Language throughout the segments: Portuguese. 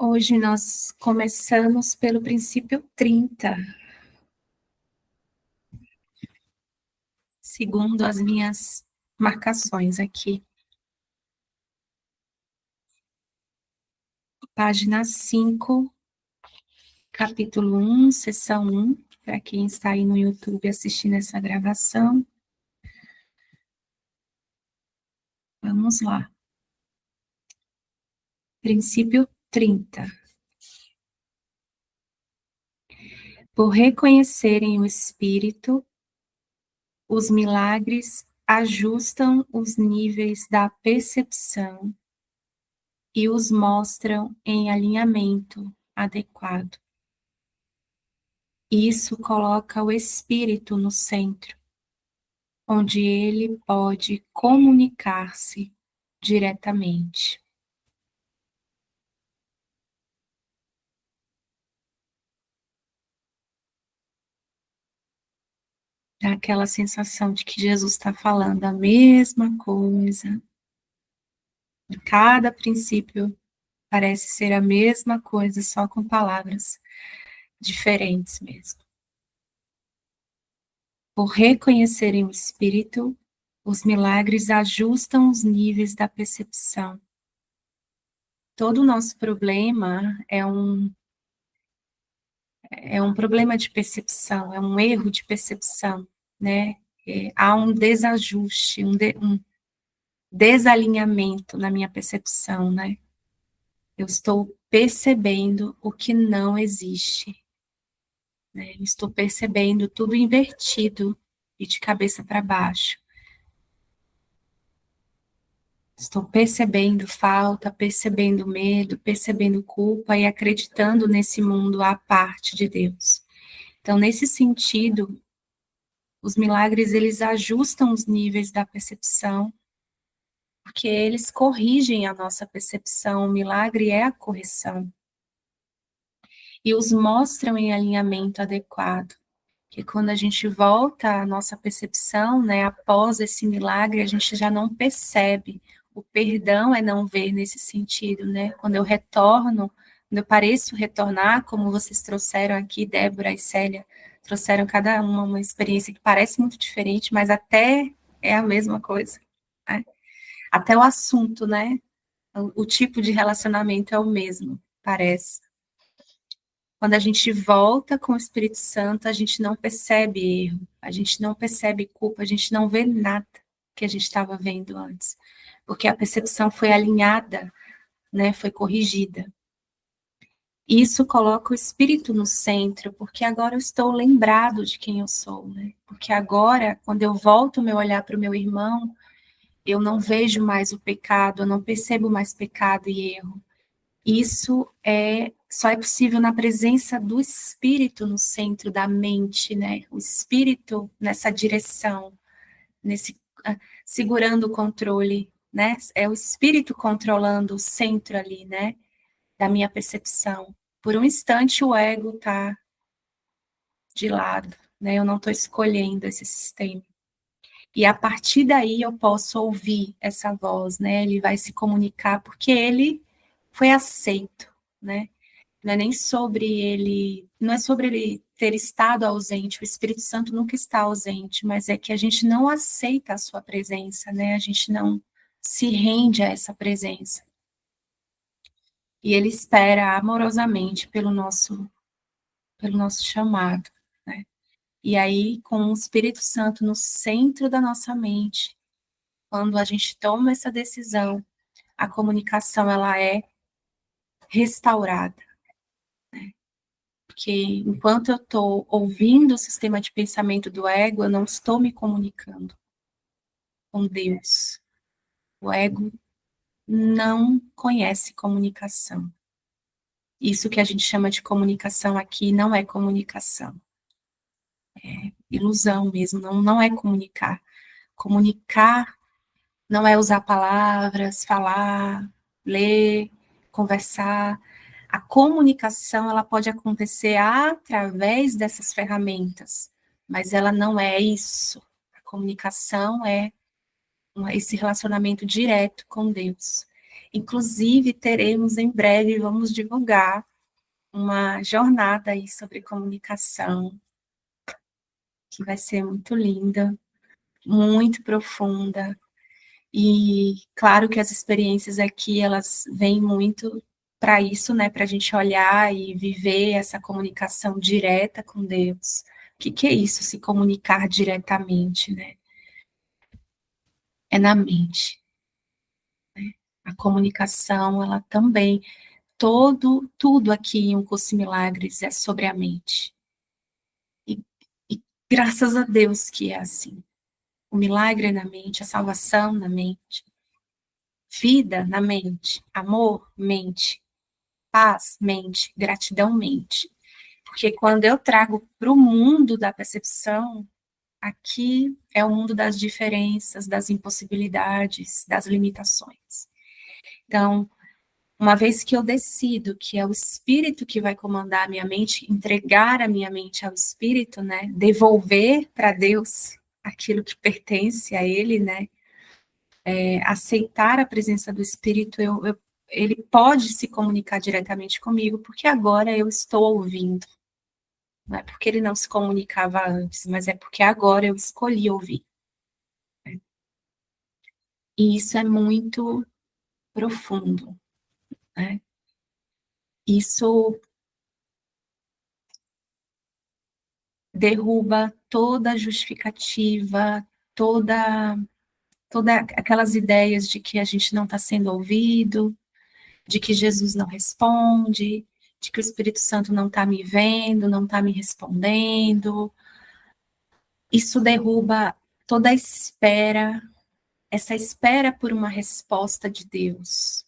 Hoje nós começamos pelo princípio 30, segundo as minhas marcações aqui. Página 5, capítulo 1, seção 1, para quem está aí no YouTube assistindo essa gravação. Vamos lá. Princípio 30. Por reconhecerem o Espírito, os milagres ajustam os níveis da percepção e os mostram em alinhamento adequado. Isso coloca o espírito no centro, onde ele pode comunicar-se diretamente. Dá aquela sensação de que Jesus está falando a mesma coisa. Cada princípio parece ser a mesma coisa, só com palavras diferentes mesmo. Por reconhecerem o Espírito, os milagres ajustam os níveis da percepção. Todo o nosso problema é um problema de percepção, é um erro de percepção, né? Há um desajuste, um desalinhamento na minha percepção, né? Eu estou percebendo o que não existe, né? Eu estou percebendo tudo invertido e de cabeça para baixo. Estou percebendo falta, percebendo medo, percebendo culpa e acreditando nesse mundo à parte de Deus. Então, nesse sentido, os milagres, eles ajustam os níveis da percepção, porque eles corrigem a nossa percepção, o milagre é a correção. E os mostram em alinhamento adequado, que quando a gente volta à nossa percepção, né, após esse milagre, a gente já não percebe. O perdão é não ver nesse sentido, né? Quando eu retorno, quando eu pareço retornar, como vocês trouxeram aqui, Débora e Célia, trouxeram cada uma experiência que parece muito diferente, mas até é a mesma coisa, né? Até o assunto, né? O tipo de relacionamento é o mesmo, parece. Quando a gente volta com o Espírito Santo, a gente não percebe erro, a gente não percebe culpa, a gente não vê nada que a gente estava vendo antes, porque a percepção foi alinhada, né? Foi corrigida. Isso coloca o espírito no centro, porque agora eu estou lembrado de quem eu sou, né? Porque agora, quando eu volto o meu olhar para o meu irmão, eu não vejo mais o pecado, eu não percebo mais pecado e erro. Isso só é possível na presença do espírito no centro da mente, né? O espírito nessa direção, segurando o controle, né? É o espírito controlando o centro ali, né? Da minha percepção. Por um instante o ego está de lado, né? Eu não estou escolhendo esse sistema. E a partir daí eu posso ouvir essa voz, né? Ele vai se comunicar porque ele foi aceito, né? Não é nem sobre ele, não é sobre ele ter estado ausente, o Espírito Santo nunca está ausente, mas é que a gente não aceita a sua presença, né? A gente não se rende a essa presença. E ele espera amorosamente pelo nosso chamado, né? E aí, com o Espírito Santo no centro da nossa mente, quando a gente toma essa decisão, a comunicação ela é restaurada. Porque enquanto eu estou ouvindo o sistema de pensamento do ego, eu não estou me comunicando com Deus. O ego não conhece comunicação. Isso que a gente chama de comunicação aqui não é comunicação. É ilusão mesmo, não é comunicar. Comunicar não é usar palavras, falar, ler, conversar. A comunicação, ela pode acontecer através dessas ferramentas, mas ela não é isso. A comunicação é esse relacionamento direto com Deus. Inclusive, teremos em breve, vamos divulgar uma jornada aí sobre comunicação, que vai ser muito linda, muito profunda. E claro que as experiências aqui, elas vêm muito para isso, né? Para a gente olhar e viver essa comunicação direta com Deus. O que é isso, se comunicar diretamente, né? É na mente. A comunicação, ela também, tudo aqui em Um Curso em Milagres é sobre a mente. E, e graças a Deus que é assim. O milagre é na mente, a salvação na mente, vida na mente, amor, mente, paz, mente, gratidão, mente. Porque quando eu trago para o mundo da percepção, aqui é o mundo das diferenças, das impossibilidades, das limitações. Então, uma vez que eu decido que é o espírito que vai comandar a minha mente, entregar a minha mente ao espírito, né, devolver para Deus aquilo que pertence a ele, né, aceitar a presença do espírito, ele pode se comunicar diretamente comigo, porque agora eu estou ouvindo. Não é porque ele não se comunicava antes, mas é porque agora eu escolhi ouvir. Né? E isso é muito profundo. Né? Isso derruba toda a justificativa, toda aquelas ideias de que a gente não está sendo ouvido, de que Jesus não responde, de que o Espírito Santo não está me vendo, não está me respondendo. Isso derruba toda a espera, essa espera por uma resposta de Deus.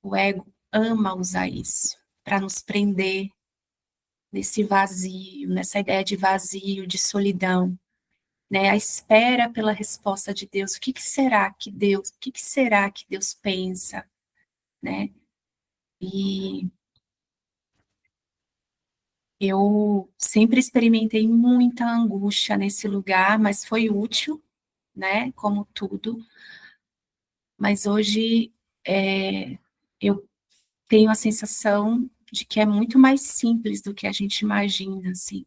O ego ama usar isso para nos prender nesse vazio, nessa ideia de vazio, de solidão. Né, a espera pela resposta de Deus. O que será que Deus pensa, né? E eu sempre experimentei muita angústia nesse lugar, mas foi útil, né? Como tudo. Mas hoje eu tenho a sensação de que é muito mais simples do que a gente imagina, assim.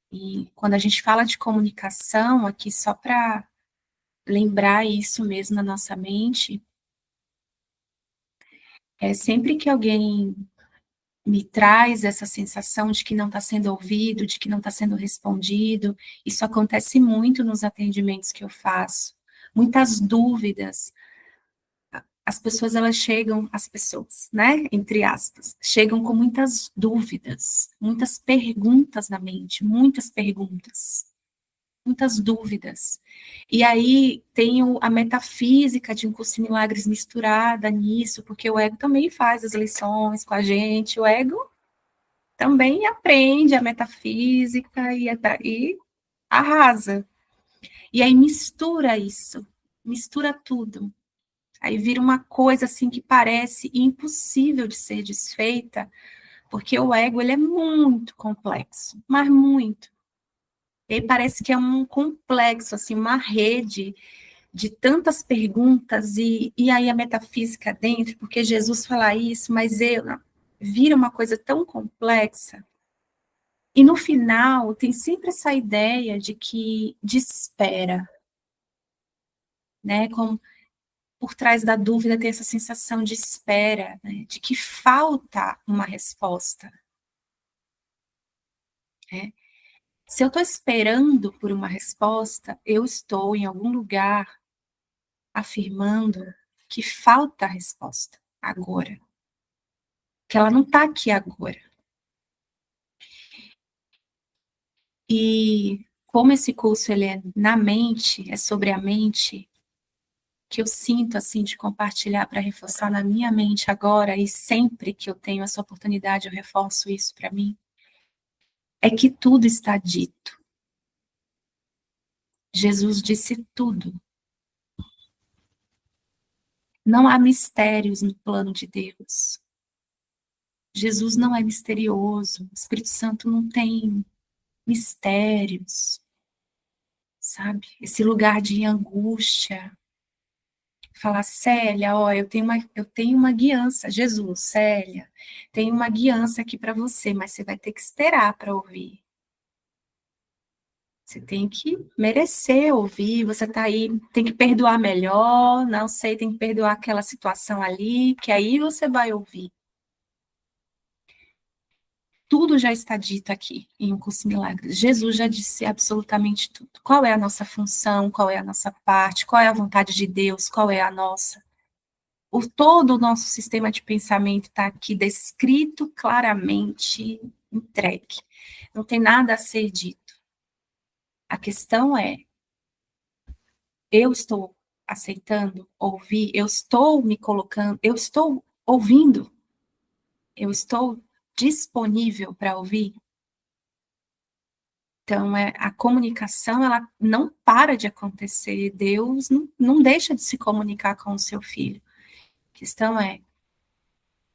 E quando a gente fala de comunicação, aqui só para lembrar isso mesmo na nossa mente, é sempre que alguém me traz essa sensação de que não está sendo ouvido, de que não está sendo respondido. Isso acontece muito nos atendimentos que eu faço. Muitas dúvidas. As pessoas, né, entre aspas, chegam com muitas dúvidas, muitas perguntas na mente, muitas dúvidas. E aí tem a metafísica de Um Curso em Milagres misturada nisso, porque o ego também faz as lições com a gente, o ego também aprende a metafísica e arrasa. E aí mistura isso, mistura tudo. Aí vira uma coisa assim que parece impossível de ser desfeita, porque o ego ele é muito complexo, mas muito. E aí parece que é um complexo, assim, uma rede de tantas perguntas e aí a metafísica dentro, porque Jesus fala isso, mas vira uma coisa tão complexa. E no final, tem sempre essa ideia de espera, né? Como por trás da dúvida tem essa sensação de espera, né? De que falta uma resposta. Né? Se eu estou esperando por uma resposta, eu estou em algum lugar afirmando que falta a resposta agora, que ela não está aqui agora. E como esse curso ele é na mente, é sobre a mente, que eu sinto assim de compartilhar para reforçar na minha mente agora e sempre que eu tenho essa oportunidade eu reforço isso para mim, é que tudo está dito. Jesus disse tudo. Não há mistérios no plano de Deus. Jesus não é misterioso, o Espírito Santo não tem mistérios, sabe? Esse lugar de angústia, falar, Célia, ó, eu tenho uma guiança, Jesus, Célia, tem uma guiança aqui para você, mas você vai ter que esperar para ouvir. Você tem que merecer ouvir, você está aí, tem que perdoar melhor, não sei, tem que perdoar aquela situação ali, que aí você vai ouvir. Tudo já está dito aqui em Um Curso em Milagres. Jesus já disse absolutamente tudo. Qual é a nossa função, qual é a nossa parte, qual é a vontade de Deus, qual é a nossa. Todo o nosso sistema de pensamento está aqui descrito claramente, entregue. Não tem nada a ser dito. A questão é, eu estou aceitando ouvir, eu estou me colocando, eu estou ouvindo, eu estou disponível para ouvir. Então, a comunicação, ela não para de acontecer. Deus não deixa de se comunicar com o seu filho. A questão é,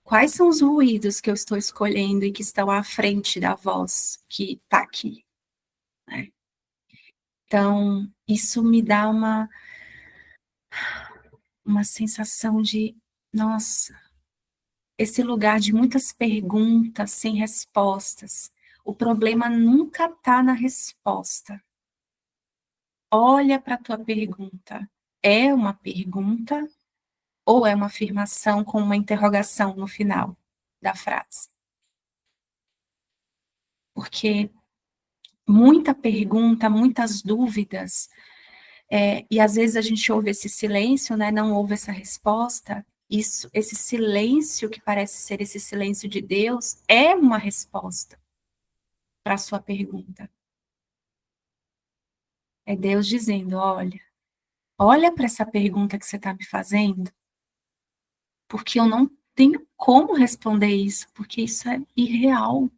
quais são os ruídos que eu estou escolhendo e que estão à frente da voz que está aqui? Né? Então, isso me dá uma sensação de, nossa, esse lugar de muitas perguntas sem respostas. O problema nunca está na resposta. Olha para a tua pergunta. É uma pergunta ou é uma afirmação com uma interrogação no final da frase? Porque muita pergunta, muitas dúvidas, e às vezes a gente ouve esse silêncio, né, não ouve essa resposta. Esse silêncio que parece ser esse silêncio de Deus é uma resposta para a sua pergunta. É Deus dizendo, olha para essa pergunta que você está me fazendo, porque eu não tenho como responder isso, porque isso é irreal.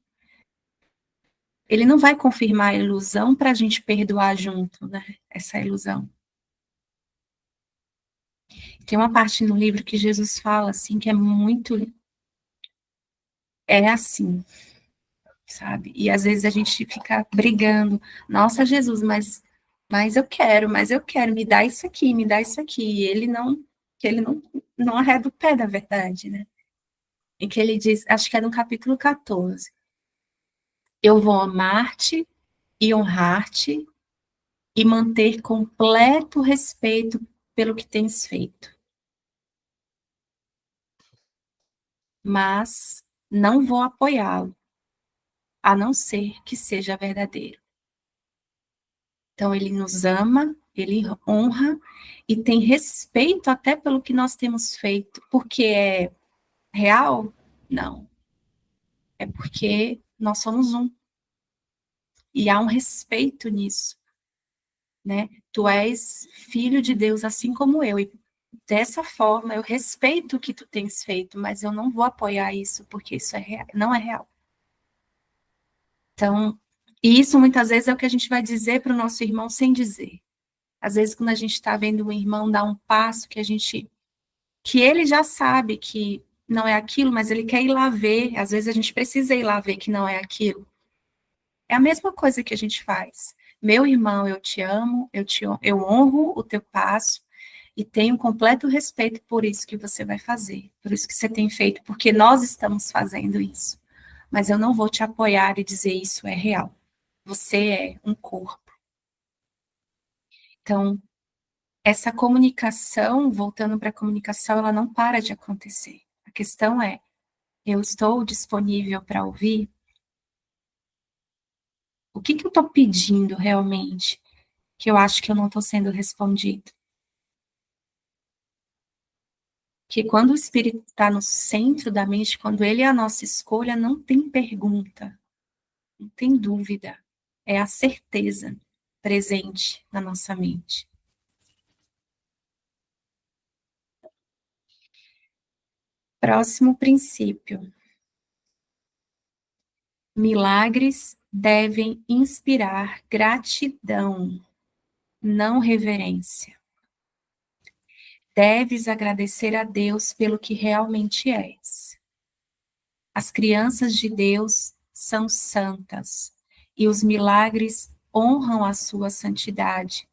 Ele não vai confirmar a ilusão para a gente perdoar junto, né? Essa ilusão. Tem uma parte no livro que Jesus fala assim que é assim, sabe? E às vezes a gente fica brigando, nossa Jesus, mas eu quero, me dá isso aqui, me dá isso aqui. E ele não arreda o pé da verdade, né? E que ele diz, acho que é no capítulo 14, eu vou amar-te e honrar-te e manter completo respeito pelo que tens feito. Mas não vou apoiá-lo, a não ser que seja verdadeiro. Então, ele nos ama, ele honra e tem respeito até pelo que nós temos feito. Porque é real? Não. É porque nós somos um. E há um respeito nisso, né? Tu és filho de Deus assim como eu. E dessa forma, eu respeito o que tu tens feito, mas eu não vou apoiar isso, porque isso não é real. Então, e isso muitas vezes é o que a gente vai dizer para o nosso irmão sem dizer. Às vezes, quando a gente está vendo um irmão dar um passo que ele já sabe que não é aquilo, mas ele quer ir lá ver, às vezes a gente precisa ir lá ver que não é aquilo. É a mesma coisa que a gente faz. Meu irmão, eu te amo, eu honro o teu passo e tenho completo respeito por isso que você vai fazer, por isso que você tem feito, porque nós estamos fazendo isso. Mas eu não vou te apoiar e dizer isso é real. Você é um corpo. Então, essa comunicação, voltando para a comunicação, ela não para de acontecer. A questão é, eu estou disponível para ouvir? O que eu estou pedindo realmente, que eu acho que eu não estou sendo respondido? Que quando o espírito está no centro da mente, quando ele é a nossa escolha, não tem pergunta, não tem dúvida. É a certeza presente na nossa mente. Próximo princípio. Milagres devem inspirar gratidão, não reverência. Deves agradecer a Deus pelo que realmente és. As crianças de Deus são santas e os milagres honram a sua santidade,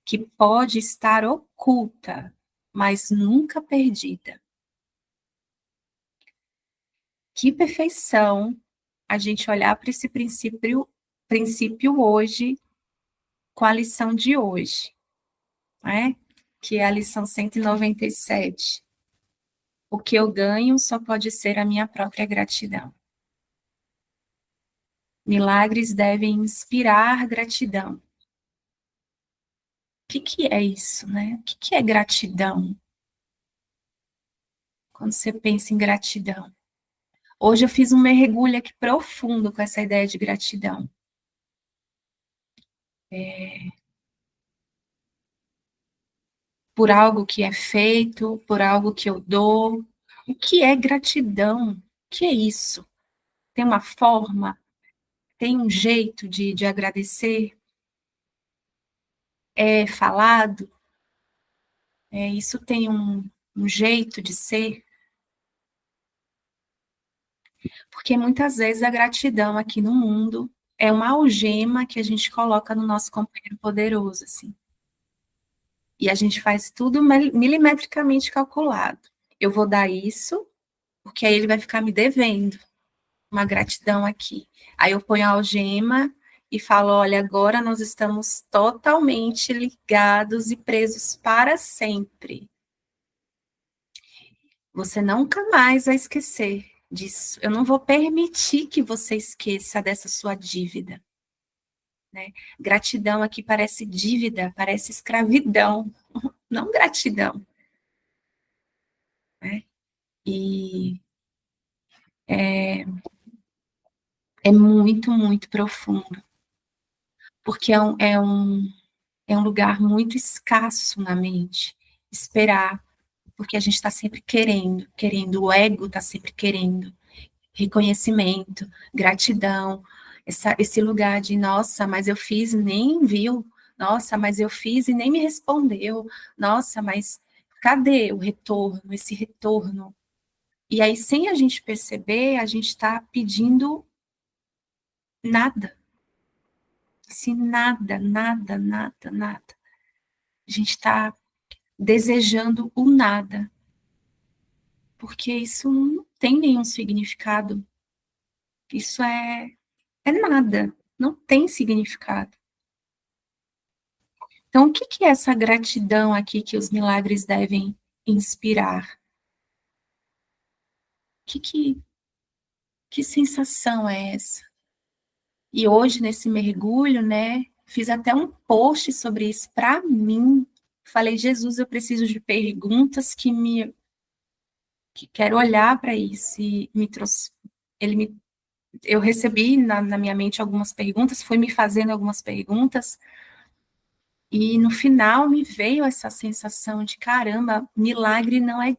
que pode estar oculta, mas nunca perdida. Que perfeição a gente olhar para esse princípio hoje, com a lição de hoje, né? Que é a lição 197. O que eu ganho só pode ser a minha própria gratidão. Milagres devem inspirar gratidão. O que é isso, né? O que é gratidão? Quando você pensa em gratidão. Hoje eu fiz um mergulho aqui profundo com essa ideia de gratidão. Por algo que é feito, por algo que eu dou. O que é gratidão? O que é isso? Tem uma forma? Tem um jeito de agradecer? É falado? Isso tem um jeito de ser? Porque muitas vezes a gratidão aqui no mundo é uma algema que a gente coloca no nosso companheiro poderoso, assim. E a gente faz tudo milimetricamente calculado. Eu vou dar isso, porque aí ele vai ficar me devendo uma gratidão aqui. Aí eu ponho a algema e falo, olha, agora nós estamos totalmente ligados e presos para sempre. Você nunca mais vai esquecer disso. Eu não vou permitir que você esqueça dessa sua dívida. Né? Gratidão aqui parece dívida, parece escravidão, não gratidão. Né? E é muito, muito profundo, porque é um lugar muito escasso na mente, esperar, porque a gente está sempre querendo, o ego está sempre querendo, reconhecimento, gratidão, esse lugar de, nossa, mas eu fiz e nem viu, nossa, mas eu fiz e nem me respondeu, nossa, mas cadê o retorno, esse retorno? E aí, sem a gente perceber, a gente está pedindo nada, assim, nada, nada, nada, nada. A gente está desejando o nada, porque isso não tem nenhum significado, isso é nada, não tem significado. Então, o que é essa gratidão aqui que os milagres devem inspirar? Que sensação é essa? E hoje, nesse mergulho, né, fiz até um post sobre isso para mim. Falei, Jesus, eu preciso de perguntas que quero olhar para isso. E me trouxe, eu recebi na minha mente algumas perguntas, foi me fazendo algumas perguntas, e no final me veio essa sensação de caramba, milagre não é,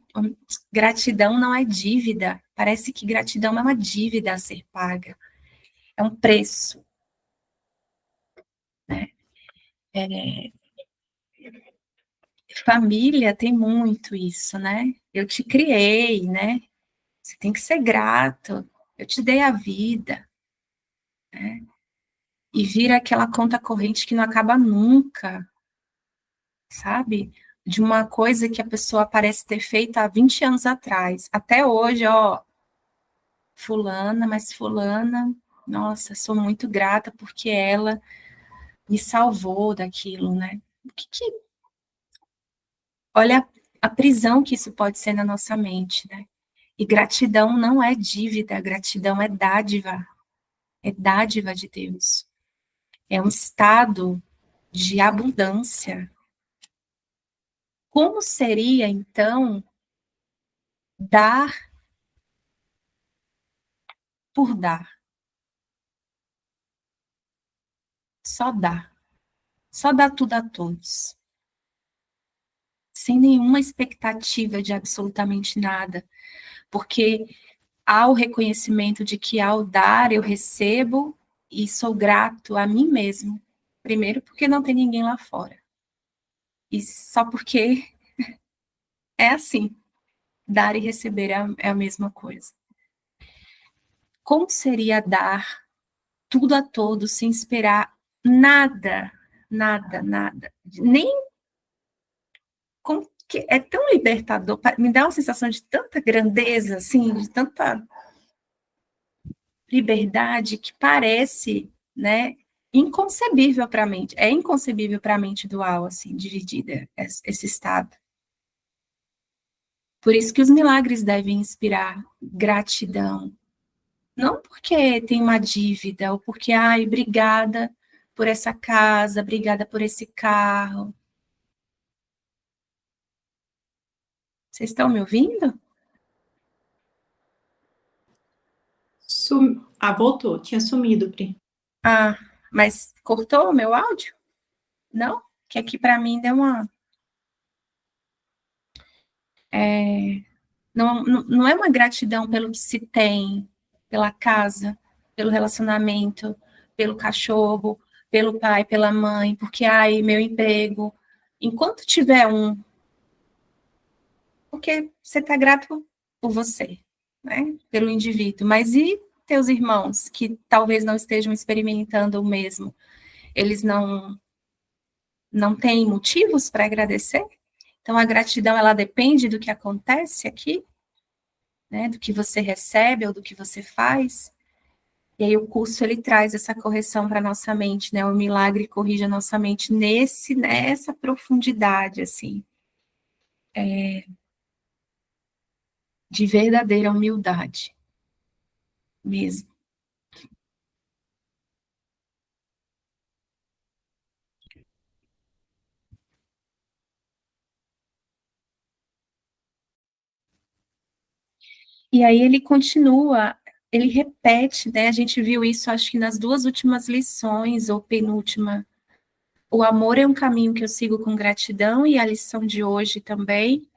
gratidão não é dívida. Parece que gratidão é uma dívida a ser paga, é um preço, né? Família tem muito isso, né? Eu te criei, né? Você tem que ser grato. Eu te dei a vida, né? E vira aquela conta corrente que não acaba nunca, sabe? De uma coisa que a pessoa parece ter feito há 20 anos atrás. Até hoje, ó, fulana, nossa, sou muito grata porque ela me salvou daquilo, né? Olha a prisão que isso pode ser na nossa mente, né? E gratidão não é dívida, gratidão é dádiva de Deus. É um estado de abundância. Como seria, então, dar por dar? Só dar. Só dar tudo a todos. Sem nenhuma expectativa de absolutamente nada. Porque há o reconhecimento de que ao dar eu recebo e sou grato a mim mesmo. Primeiro, porque não tem ninguém lá fora. E só porque é assim. Dar e receber é a mesma coisa. Como seria dar tudo a todos sem esperar nada, nada, nada? Nem que é tão libertador, me dá uma sensação de tanta grandeza, assim, de tanta liberdade que parece, né, inconcebível para a mente. É inconcebível para a mente dual, assim, dividida, esse estado. Por isso que os milagres devem inspirar gratidão. Não porque tem uma dívida, ou porque, ai, obrigada por essa casa, obrigada por esse carro. Vocês estão me ouvindo? Voltou. Tinha sumido, Pri. Ah, mas cortou o meu áudio? Não? Que aqui para mim deu uma... não é uma gratidão pelo que se tem, pela casa, pelo relacionamento, pelo cachorro, pelo pai, pela mãe, porque, ai, meu emprego. Enquanto tiver um, porque você está grato por você, né? Pelo indivíduo. Mas e teus irmãos, que talvez não estejam experimentando o mesmo? Eles não têm motivos para agradecer? Então, a gratidão, ela depende do que acontece aqui, né, do que você recebe ou do que você faz. E aí o curso, ele traz essa correção para a nossa mente, né, o milagre corrige a nossa mente nessa profundidade, assim, de verdadeira humildade, mesmo. E aí ele continua, ele repete, né, a gente viu isso, acho que nas duas últimas lições, ou penúltima. O amor é um caminho que eu sigo com gratidão, e a lição de hoje também.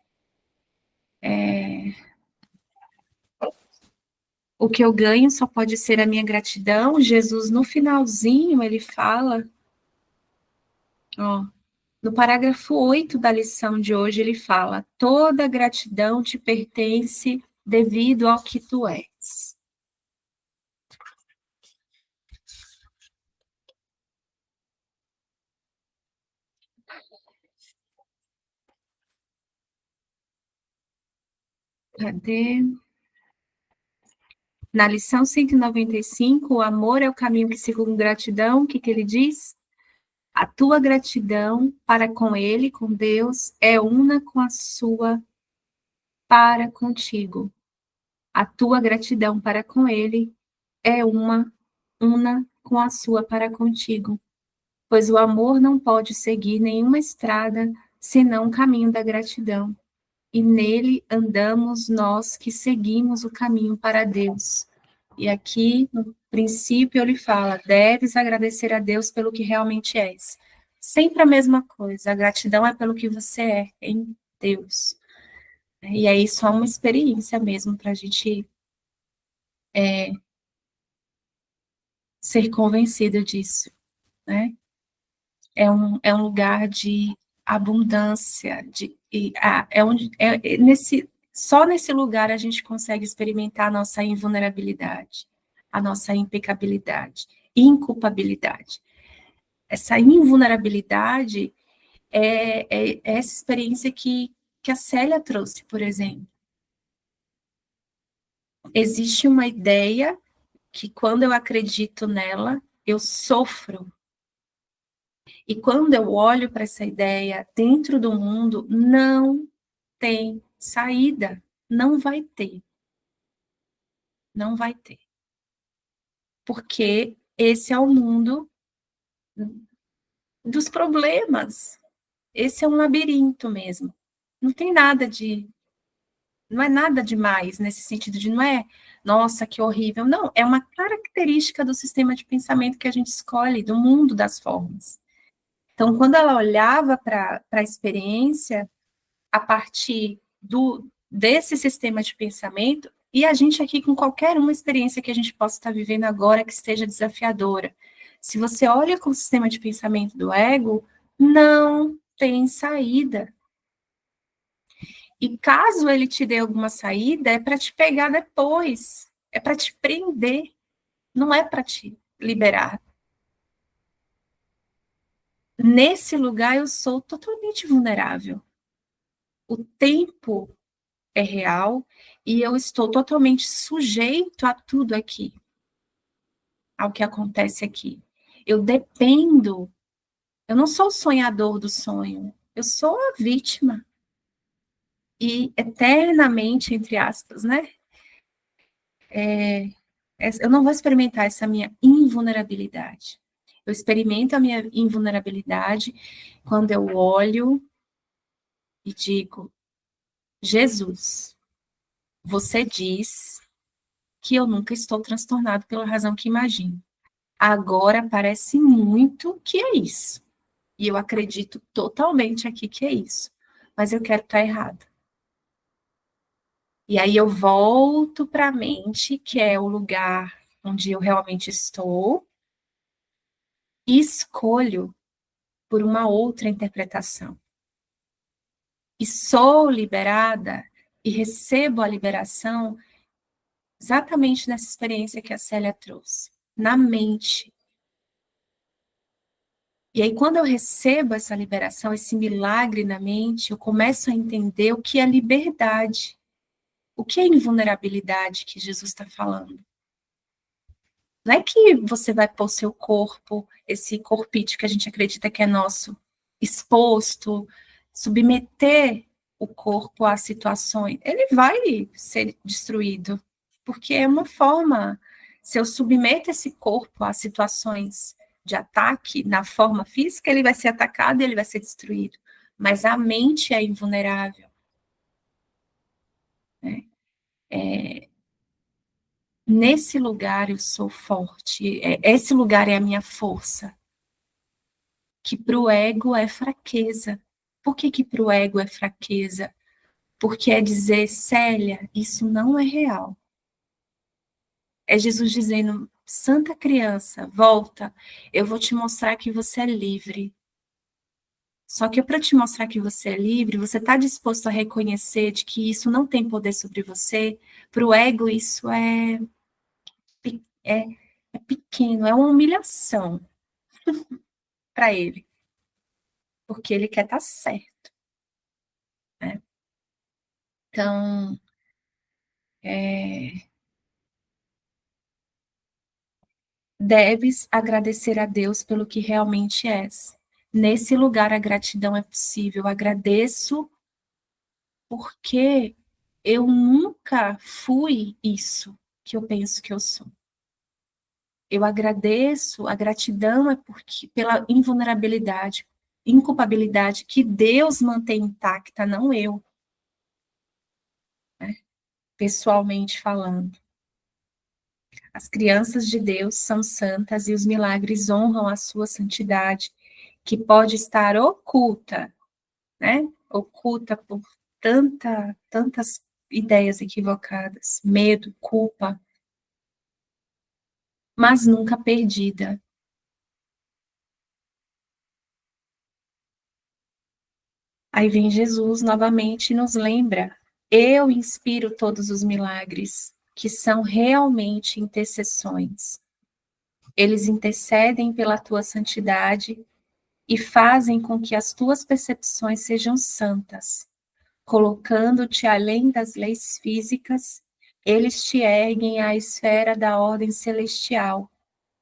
O que eu ganho só pode ser a minha gratidão. Jesus, no finalzinho, ele fala, ó, no parágrafo 8 da lição de hoje, ele fala: toda gratidão te pertence devido ao que tu és. Cadê? Na lição 195, o amor é o caminho que sigo com gratidão. O que ele diz? A tua gratidão para com ele, com Deus, é una com a sua para contigo. A tua gratidão para com ele é una com a sua para contigo. Pois o amor não pode seguir nenhuma estrada senão o caminho da gratidão. E nele andamos nós que seguimos o caminho para Deus. E aqui, no princípio, ele fala: deves agradecer a Deus pelo que realmente és. Sempre a mesma coisa, a gratidão é pelo que você é em Deus. E aí, só uma experiência mesmo para a gente ser convencido disso, né? É um lugar de abundância, só nesse lugar a gente consegue experimentar a nossa invulnerabilidade, a nossa impecabilidade, inculpabilidade. Essa invulnerabilidade é essa experiência que a Célia trouxe, por exemplo. Existe uma ideia que, quando eu acredito nela, eu sofro. E quando eu olho para essa ideia dentro do mundo, não tem saída. Não vai ter. Não vai ter. Porque esse é o mundo dos problemas. Esse é um labirinto mesmo. Não tem nada de. Não é nada demais nesse sentido de não é, nossa, que horrível. Não, é uma característica do sistema de pensamento que a gente escolhe, do mundo das formas. Então, quando ela olhava para a experiência, a partir desse sistema de pensamento, e a gente aqui com qualquer uma experiência que a gente possa estar vivendo agora que esteja desafiadora. Se você olha com o sistema de pensamento do ego, não tem saída. E caso ele te dê alguma saída, é para te pegar depois, é para te prender, não é para te liberar. Nesse lugar eu sou totalmente vulnerável. o tempo é real e eu estou totalmente sujeito a tudo aqui, ao que acontece aqui. Eu dependo, eu não sou o sonhador do sonho, eu sou a vítima. E eternamente, entre aspas, né? Eu não vou experimentar essa minha invulnerabilidade. Eu experimento a minha invulnerabilidade quando eu olho e digo: Jesus, você diz que eu nunca estou transtornado pela razão que imagino. Agora parece muito que é isso. E eu acredito totalmente aqui que é isso. Mas eu quero estar errada. E aí eu volto para a mente, que é o lugar onde eu realmente estou, e escolho por uma outra interpretação. E sou liberada e recebo a liberação exatamente nessa experiência que a Célia trouxe, na mente. E aí, quando eu recebo essa liberação, esse milagre na mente, eu começo a entender o que é liberdade, o que é invulnerabilidade que Jesus está falando. Não é que você vai pôr seu corpo, esse corpício que a gente acredita que é nosso, exposto, submeter o corpo a situações. Ele vai ser destruído, porque é uma forma. Se eu submeto esse corpo a situações de ataque na forma física, ele vai ser atacado e ele vai ser destruído. Mas a mente é invulnerável. Né? Nesse lugar eu sou forte. Esse lugar é a minha força. Que para o ego é fraqueza. Por que para o ego é fraqueza? Porque é dizer, Célia, isso não é real. É Jesus dizendo, santa criança, volta, eu vou te mostrar que você é livre. Só que para te mostrar que você é livre, você está disposto a reconhecer de que isso não tem poder sobre você? Para o ego, isso é, é pequeno, é uma humilhação para ele, porque ele quer estar certo. Né? Então, deves agradecer a Deus pelo que realmente és. Nesse lugar a gratidão é possível. Agradeço porque eu nunca fui isso que eu penso que eu sou. Eu agradeço, a gratidão é porque pela invulnerabilidade, inculpabilidade que Deus mantém intacta, não eu, né? Pessoalmente falando. As crianças de Deus são santas e os milagres honram a sua santidade, que pode estar oculta, né? Oculta por tantas ideias equivocadas, medo, culpa, mas nunca perdida. Aí vem Jesus novamente e nos lembra: eu inspiro todos os milagres, que são realmente intercessões. Eles intercedem pela tua santidade e fazem com que as tuas percepções sejam santas. Colocando-te além das leis físicas, eles te erguem à esfera da ordem celestial.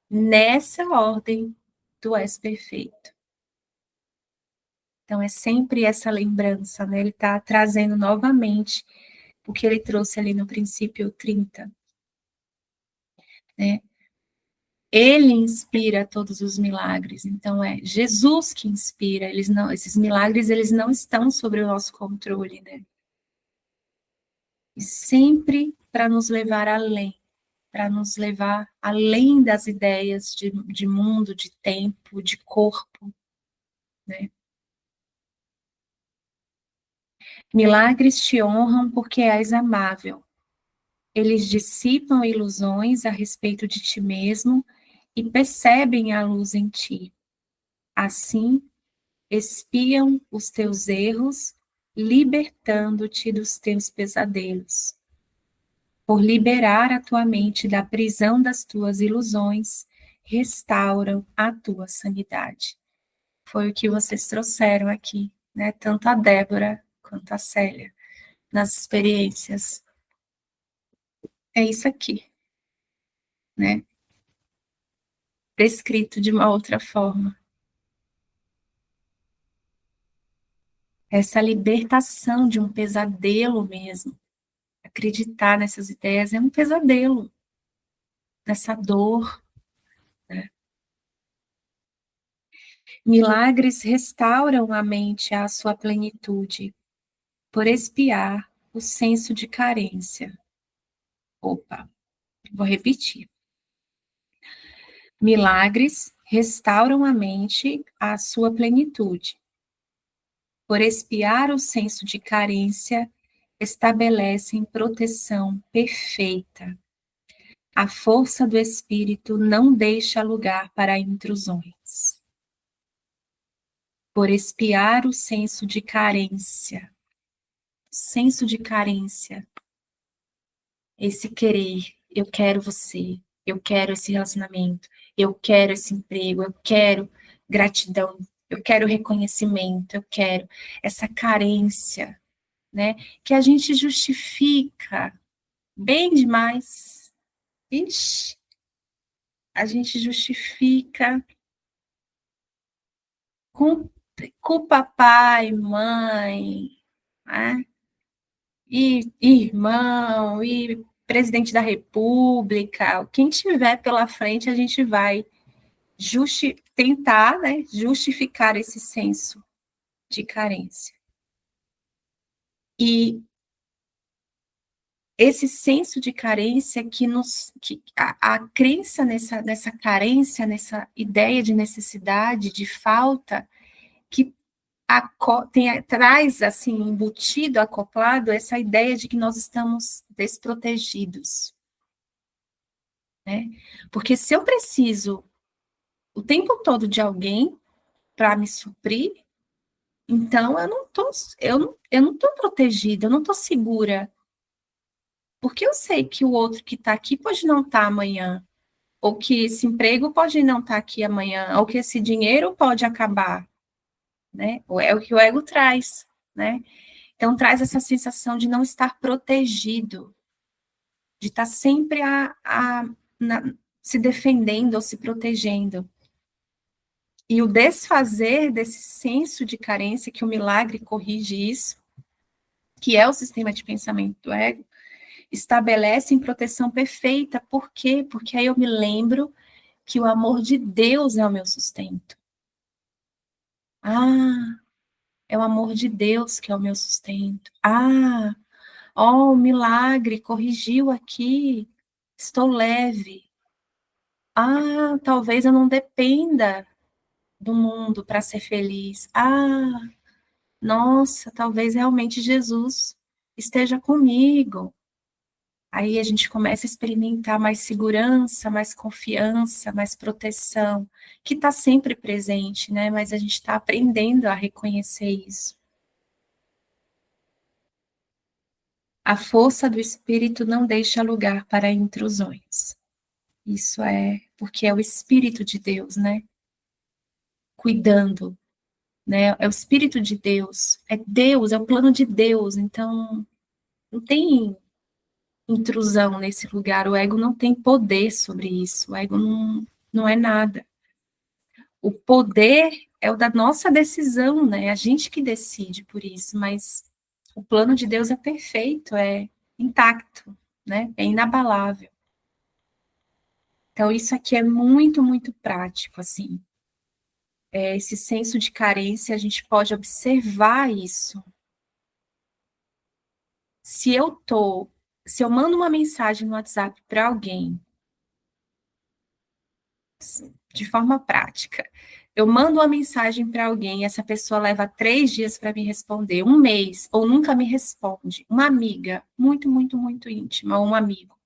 Nessa ordem, tu és perfeito. Então, é sempre essa lembrança, né? Ele está trazendo novamente o que ele trouxe ali no princípio 30. Né? Ele inspira todos os milagres, então é Jesus que inspira, esses milagres eles não estão sobre o nosso controle, né? E sempre para nos levar além, para nos levar além das ideias de mundo, de tempo, de corpo, né? Milagres te honram porque és amável. Eles dissipam ilusões a respeito de ti mesmo e percebem a luz em ti. Assim, espiam os teus erros, libertando-te dos teus pesadelos. Por liberar a tua mente da prisão das tuas ilusões, restauram a tua sanidade. Foi o que vocês trouxeram aqui, né? Tanto a Débora quanto a Célia, nas experiências. É isso aqui, né? Descrito de uma outra forma. Essa libertação de um pesadelo mesmo. Acreditar nessas ideias é um pesadelo, nessa dor, né? Milagres restauram a mente à sua plenitude, por expiar o senso de carência. Opa, vou repetir. Milagres restauram a mente à sua plenitude. Por expiar o senso de carência, estabelecem proteção perfeita. A força do espírito não deixa lugar para intrusões. Por expiar o senso de carência. Senso de carência. Esse querer, eu quero você, eu quero esse relacionamento, eu quero esse emprego, eu quero gratidão, eu quero reconhecimento, eu quero essa carência, né? Que a gente justifica bem demais. Ixi, a gente justifica com papai, mãe, né? E irmão, e presidente da República, quem tiver pela frente, a gente vai tentar, né, justificar esse senso de carência. E esse senso de carência que a crença nessa carência, nessa ideia de necessidade, de falta, que traz, assim, embutido, acoplado, essa ideia de que nós estamos desprotegidos, né? Porque se eu preciso o tempo todo de alguém para me suprir, então eu não tô protegida, eu não tô segura, porque eu sei que o outro que está aqui pode não estar amanhã, ou que esse emprego pode não estar aqui amanhã, ou que esse dinheiro pode acabar, né? É o que o ego traz, né? Então, traz essa sensação de não estar protegido, de estar sempre se defendendo ou se protegendo. E o desfazer desse senso de carência, que o milagre corrige isso, que é o sistema de pensamento do ego, estabelece em proteção perfeita. Por quê? Porque aí eu me lembro que o amor de Deus é o meu sustento. Ah, é o amor de Deus que é o meu sustento. Ah, ó, o milagre corrigiu aqui. Estou leve. Ah, talvez eu não dependa do mundo para ser feliz. Ah, nossa, talvez realmente Jesus esteja comigo. Aí a gente começa a experimentar mais segurança, mais confiança, mais proteção, que está sempre presente, né? Mas a gente está aprendendo a reconhecer isso. A força do Espírito não deixa lugar para intrusões. Isso é porque é o Espírito de Deus, né? Cuidando, né? É o Espírito de Deus, é Deus, é o plano de Deus. Então, não tem intrusão nesse lugar. O ego não tem poder sobre isso. O ego não é nada. O poder é o da nossa decisão, né? A gente que decide por isso, mas o plano de Deus é perfeito, é intacto, né? É inabalável. Então, isso aqui é muito, muito prático, assim. Esse senso de carência, a gente pode observar isso. Se eu mando uma mensagem no WhatsApp para alguém, de forma prática, eu mando uma mensagem para alguém, essa pessoa leva 3 dias para me responder, 1 mês, ou nunca me responde, uma amiga, muito, muito, muito íntima, ou um amigo,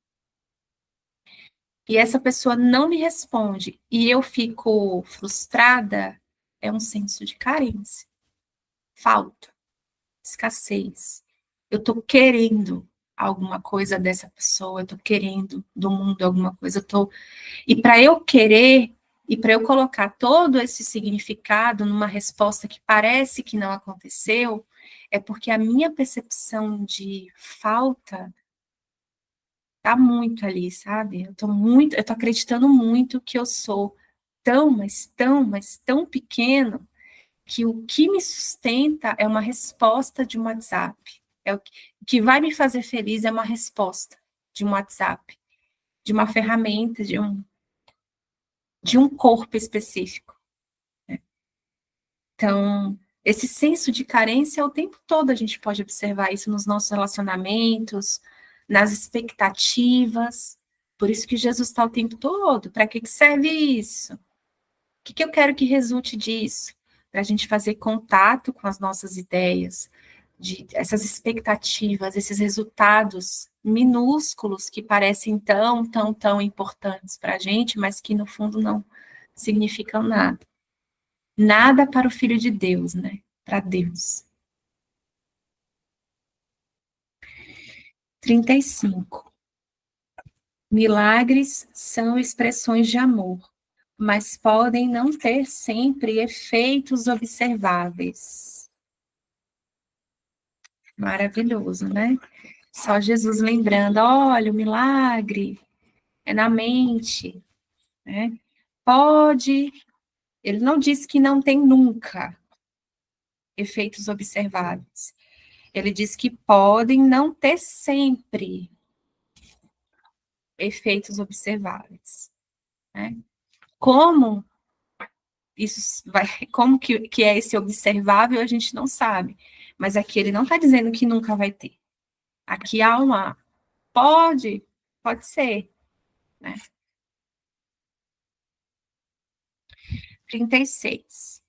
e essa pessoa não me responde, e eu fico frustrada, é um senso de carência, falta, escassez. Eu estou querendo alguma coisa dessa pessoa, eu estou querendo do mundo alguma coisa, e para eu querer, e para eu colocar todo esse significado numa resposta que parece que não aconteceu, é porque a minha percepção de falta tá muito ali, sabe? Eu tô acreditando muito que eu sou tão, mas tão pequeno que o que me sustenta é uma resposta de um WhatsApp. O que vai me fazer feliz é uma resposta de um WhatsApp, de uma ferramenta, de um corpo específico. Então, esse senso de carência, o tempo todo a gente pode observar isso nos nossos relacionamentos, nas expectativas. Por isso que Jesus está o tempo todo. Para que serve isso? O que eu quero que resulte disso? Para a gente fazer contato com as nossas ideias, essas expectativas, esses resultados minúsculos que parecem tão importantes para a gente, mas que no fundo não significam nada. Nada para o Filho de Deus, né? Para Deus. 35. Milagres são expressões de amor, mas podem não ter sempre efeitos observáveis. Maravilhoso, né? Só Jesus lembrando, olha, o milagre é na mente, né? Pode, ele não disse que não tem nunca efeitos observáveis. Ele diz que podem não ter sempre efeitos observáveis, né? Como isso vai, como que é esse observável, a gente não sabe. Mas aqui ele não está dizendo que nunca vai ter. Aqui há uma, pode ser, né? 36.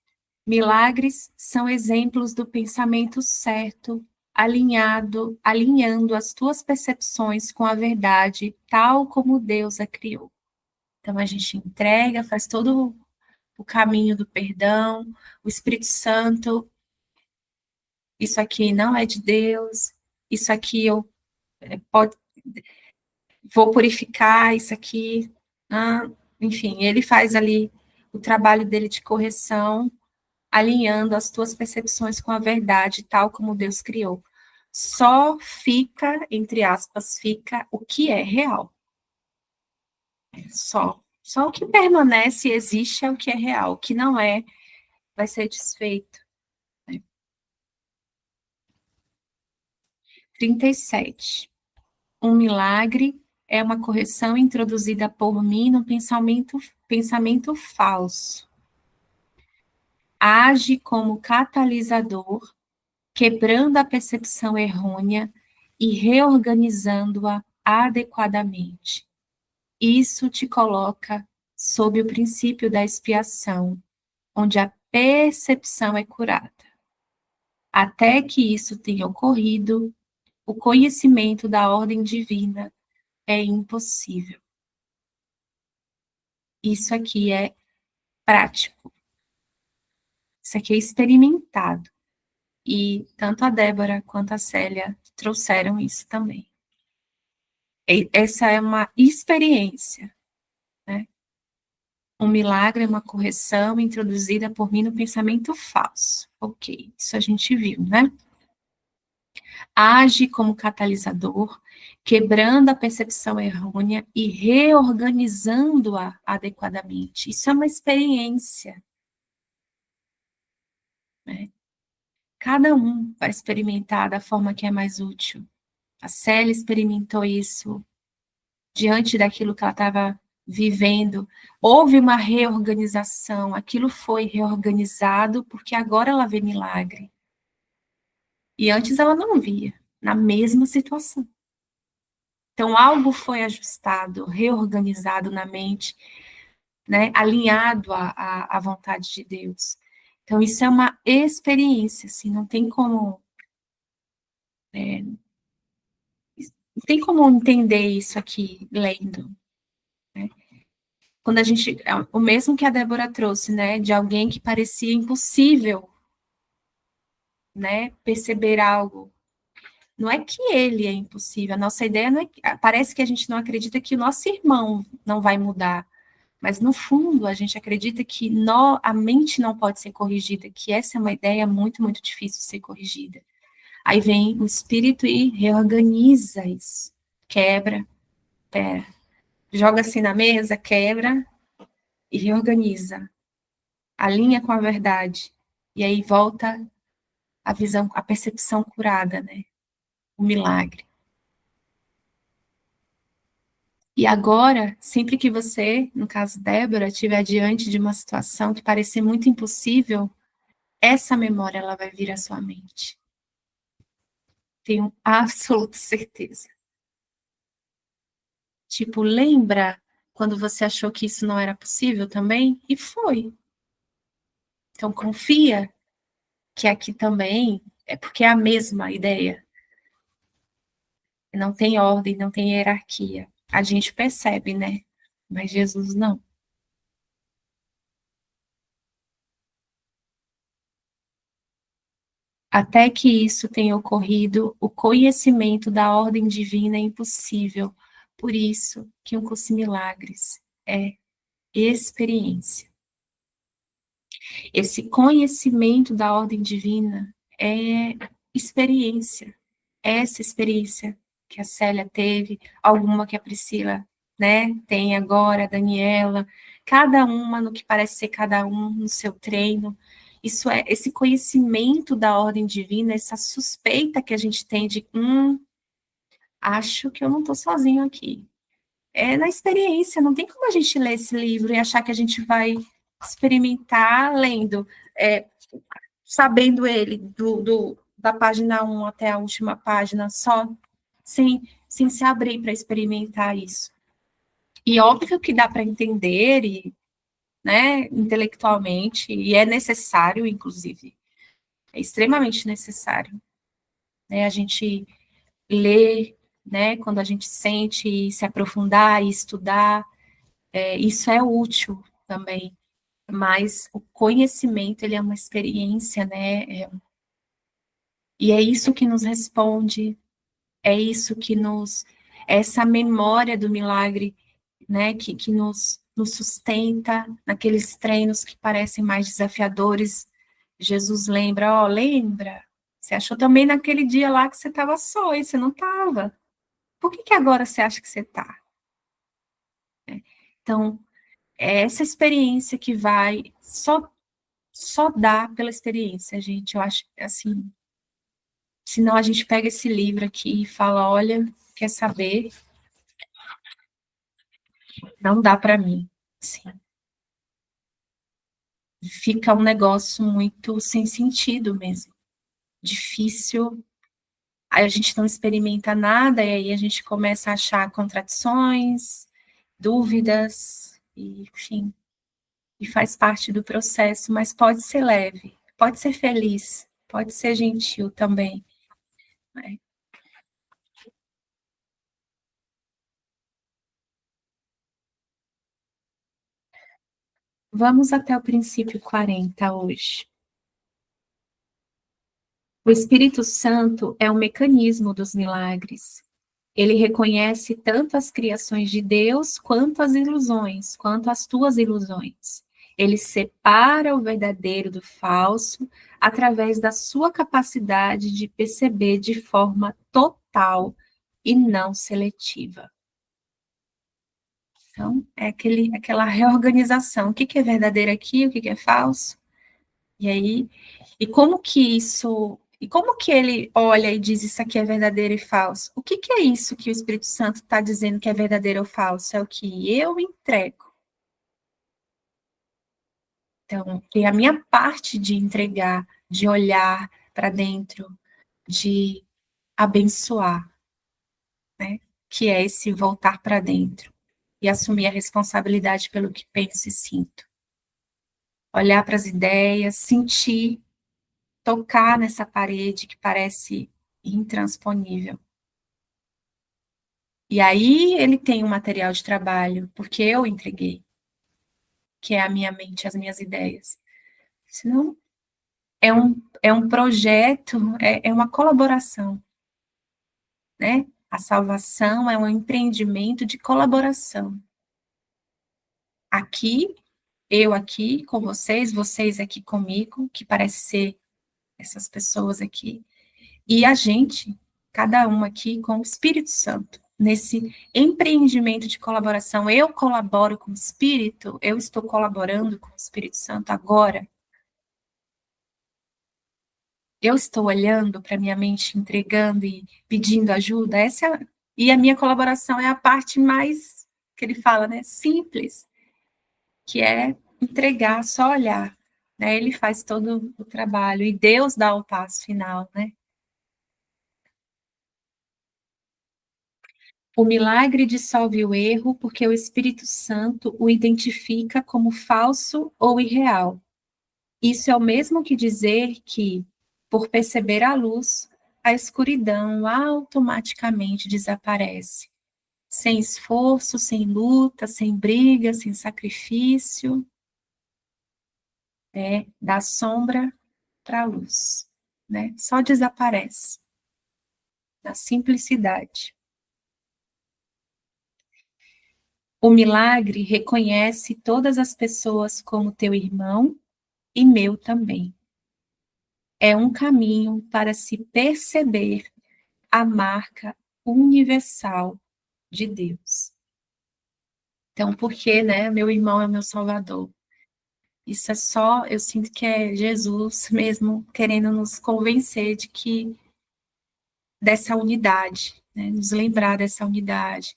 Milagres são exemplos do pensamento certo, alinhando as tuas percepções com a verdade, tal como Deus a criou. Então a gente entrega, faz todo o caminho do perdão, o Espírito Santo, isso aqui não é de Deus, isso aqui eu pode, vou purificar, isso aqui, enfim, ele faz ali o trabalho dele de correção, alinhando as tuas percepções com a verdade, tal como Deus criou. Só fica, entre aspas, fica o que é real. Só o que permanece e existe é o que é real, o que não é, vai ser desfeito. 37. Um milagre é uma correção introduzida por mim no pensamento falso. Age como catalisador, quebrando a percepção errônea e reorganizando-a adequadamente. Isso te coloca sob o princípio da expiação, onde a percepção é curada. Até que isso tenha ocorrido, o conhecimento da ordem divina é impossível. Isso aqui é prático. Isso aqui é experimentado. E tanto a Débora quanto a Célia trouxeram isso também. Essa é uma experiência, né? Um milagre é uma correção introduzida por mim no pensamento falso. Ok, isso a gente viu, né? Age como catalisador, quebrando a percepção errônea e reorganizando-a adequadamente. Isso é uma experiência, né? Cada um vai experimentar da forma que é mais útil. A Célia experimentou isso diante daquilo que ela estava vivendo. Houve uma reorganização, aquilo foi reorganizado porque agora ela vê milagre. E antes ela não via, na mesma situação. Então, algo foi ajustado, reorganizado na mente, né, alinhado à vontade de Deus. Então, isso é uma experiência, assim, não tem como não tem como entender isso aqui lendo, né? Quando a gente, o mesmo que a Débora trouxe, né, de alguém que parecia impossível, né, perceber algo. Não é que ele é impossível, a nossa ideia não é, parece que a gente não acredita que o nosso irmão não vai mudar, mas no fundo a gente acredita que a mente não pode ser corrigida, que essa é uma ideia muito difícil de ser corrigida. Aí vem o espírito e reorganiza isso. Quebra, pera, joga assim na mesa, quebra e reorganiza. Alinha com a verdade. E aí volta a visão, a percepção curada, né? O milagre. E agora, sempre que você, no caso Débora, estiver diante de uma situação que parecer muito impossível, essa memória ela vai vir à sua mente. Tenho absoluta certeza. Tipo, lembra quando você achou que isso não era possível também? E foi. Então confia que aqui também é porque é a mesma ideia. Não tem ordem, não tem hierarquia. A gente percebe, né? Mas Jesus não. Até que isso tenha ocorrido, o conhecimento da ordem divina é impossível. Por isso que um curso em milagres é experiência. Esse conhecimento da ordem divina é experiência. Essa experiência que a Célia teve, alguma que a Priscila, né, tem agora, a Daniela, cada uma no que parece ser cada um no seu treino. Isso é esse conhecimento da ordem divina, essa suspeita que a gente tem de, acho que eu não estou sozinho aqui. É na experiência, não tem como a gente ler esse livro e achar que a gente vai experimentar lendo, sabendo ele da página 1 até a última página, só sem se abrir para experimentar isso. E óbvio que dá para entender, né, intelectualmente, e é necessário, inclusive, é extremamente necessário, né, a gente ler, né, quando a gente sente, e se aprofundar e estudar, isso é útil também, mas o conhecimento, ele é uma experiência, né, e é isso que nos responde, é isso que nos, essa memória do milagre, né, que nos sustenta naqueles treinos que parecem mais desafiadores. Jesus lembra, lembra? Você achou também naquele dia lá que você estava só e você não estava. Por que agora você acha que você está? Então, é essa experiência que vai só dá pela experiência, gente. Eu acho assim, senão a gente pega esse livro aqui e fala, olha, quer saber? Não dá para mim. Sim. Fica um negócio muito sem sentido mesmo. Difícil. Aí a gente não experimenta nada, e aí a gente começa a achar contradições, dúvidas, e, enfim. E faz parte do processo, mas pode ser leve, pode ser feliz, pode ser gentil também. Né? Vamos até o princípio 40 hoje. O Espírito Santo é o mecanismo dos milagres. Ele reconhece tanto as criações de Deus quanto as ilusões, quanto as tuas ilusões. Ele separa o verdadeiro do falso através da sua capacidade de perceber de forma total e não seletiva. Então, é aquela reorganização. O que é verdadeiro aqui, o que é falso? E aí, e como que ele olha e diz isso aqui é verdadeiro e falso? O que é isso que o Espírito Santo está dizendo que é verdadeiro ou falso? É o que eu entrego. Então, tem a minha parte de entregar, de olhar para dentro, de abençoar, né? Que é esse voltar para dentro e assumir a responsabilidade pelo que penso e sinto. Olhar para as ideias, sentir, tocar nessa parede que parece intransponível. E aí ele tem um material de trabalho, porque eu entreguei, que é a minha mente, as minhas ideias. Senão, é um projeto, é uma colaboração, né? A salvação é um empreendimento de colaboração. Aqui, eu aqui com vocês, vocês aqui comigo, que parece ser essas pessoas aqui, E a gente, cada um aqui com o Espírito Santo, nesse empreendimento de colaboração, eu colaboro com o Espírito, eu estou colaborando com o Espírito Santo agora. Eu estou olhando para minha mente, entregando e pedindo ajuda. E a minha colaboração é a parte mais, que ele fala, né, simples, que é entregar, só olhar. Né? Ele faz todo o trabalho e Deus dá o passo final, né? O milagre dissolve o erro porque o Espírito Santo o identifica como falso ou irreal. Isso é o mesmo que dizer que, por perceber a luz, a escuridão automaticamente desaparece. Sem esforço, sem luta, sem briga, sem sacrifício, da sombra para a luz, né? Só desaparece, na simplicidade. O milagre reconhece todas as pessoas como teu irmão e meu também. É um caminho para se perceber a marca universal de Deus. Então, por que, né? Meu irmão é meu salvador. Isso é só, eu sinto que é Jesus mesmo querendo nos convencer de que dessa unidade, né? Nos lembrar dessa unidade.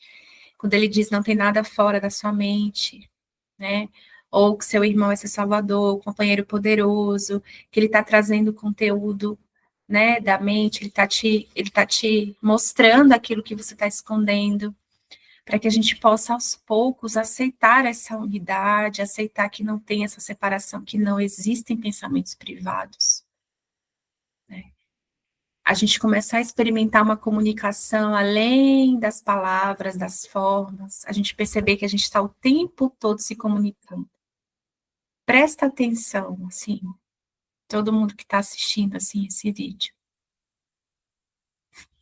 Quando ele diz não tem nada fora da sua mente, né? Ou que seu irmão é seu salvador, companheiro poderoso, que ele está trazendo conteúdo, né, da mente, ele tá te mostrando aquilo que você está escondendo, para que a gente possa aos poucos aceitar essa unidade, aceitar que não tem essa separação, que não existem pensamentos privados, né? A gente começar a experimentar uma comunicação além das palavras, das formas, a gente perceber que a gente está o tempo todo se comunicando. Presta atenção, assim, todo mundo que está assistindo, assim, esse vídeo.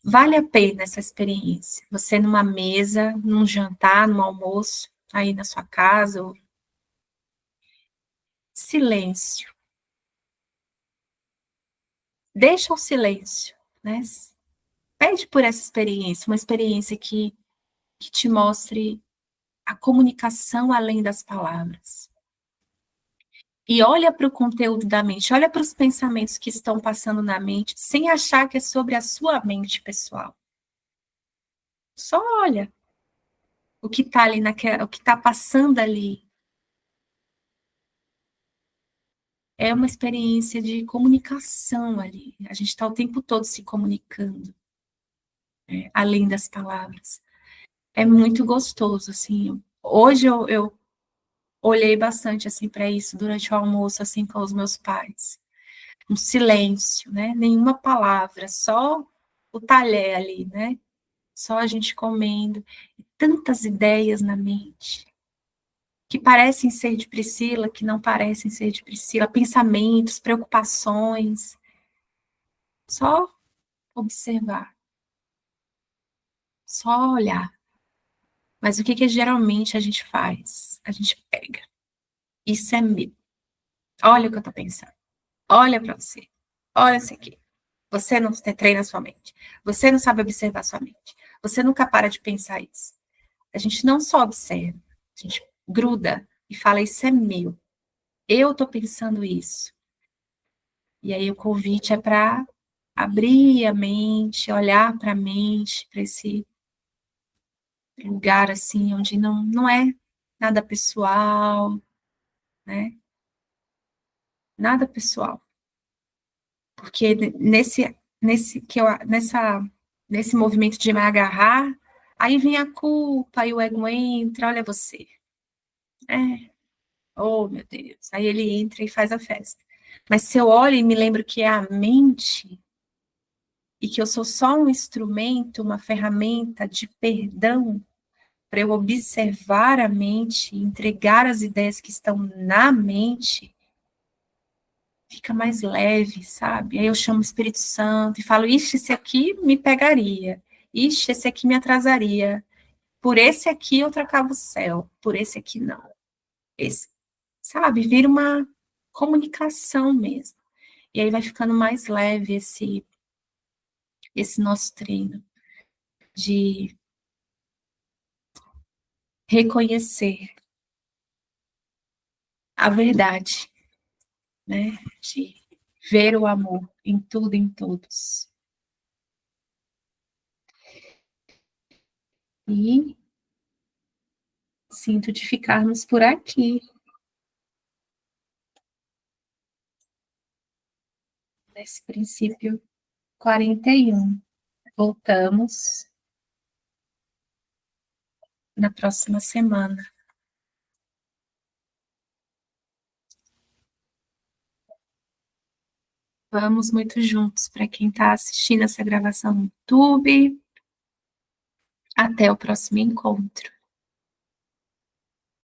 Vale a pena essa experiência. Você numa mesa, num jantar, num almoço, aí na sua casa, ou... silêncio. Deixa o silêncio, né? Pede por essa experiência, uma experiência que te mostre a comunicação além das palavras. E olha para o conteúdo da mente, olha para os pensamentos que estão passando na mente, sem achar que é sobre a sua mente pessoal. Só olha o que está ali o que está passando ali. É uma experiência de comunicação ali. A gente está o tempo todo se comunicando, além das palavras. É muito gostoso, assim. Hoje eu olhei bastante assim para isso durante o almoço, assim, com os meus pais. Um silêncio, né? Nenhuma palavra, só o talher ali, né? Só a gente comendo. E tantas ideias na mente que parecem ser de Priscila, que não parecem ser de Priscila, pensamentos, preocupações. Só observar, só olhar. Mas o que que geralmente a gente faz? A gente pega. Isso é medo. Olha o que eu tô pensando. Olha para você. Olha isso aqui. Você não treina a sua mente. Você não sabe observar a sua mente. Você nunca para de pensar isso. A gente não só observa, a gente gruda e fala, isso é meu. Eu tô pensando isso. E aí o convite é para abrir a mente, olhar para a mente, para esse lugar assim, onde não é nada pessoal, né? Nada pessoal. Porque nesse movimento de me agarrar, aí vem a culpa, aí o ego entra, olha você. Oh meu Deus. Aí ele entra e faz a festa. Mas se eu olho e me lembro que é a mente, e que eu sou só um instrumento, uma ferramenta de perdão, para eu observar a mente, entregar as ideias que estão na mente, fica mais leve, sabe? Aí eu chamo o Espírito Santo e falo, ixi, esse aqui me pegaria, ixi, esse aqui me atrasaria, por esse aqui eu trocava o céu, por esse aqui não. Esse, sabe? Vira uma comunicação mesmo. E aí vai ficando mais leve esse nosso treino de reconhecer a verdade, né? De ver o amor em tudo e em todos. E sinto de ficarmos por aqui. Nesse princípio 41. Voltamos na próxima semana. Vamos muito juntos para quem está assistindo essa gravação no YouTube. Até o próximo encontro.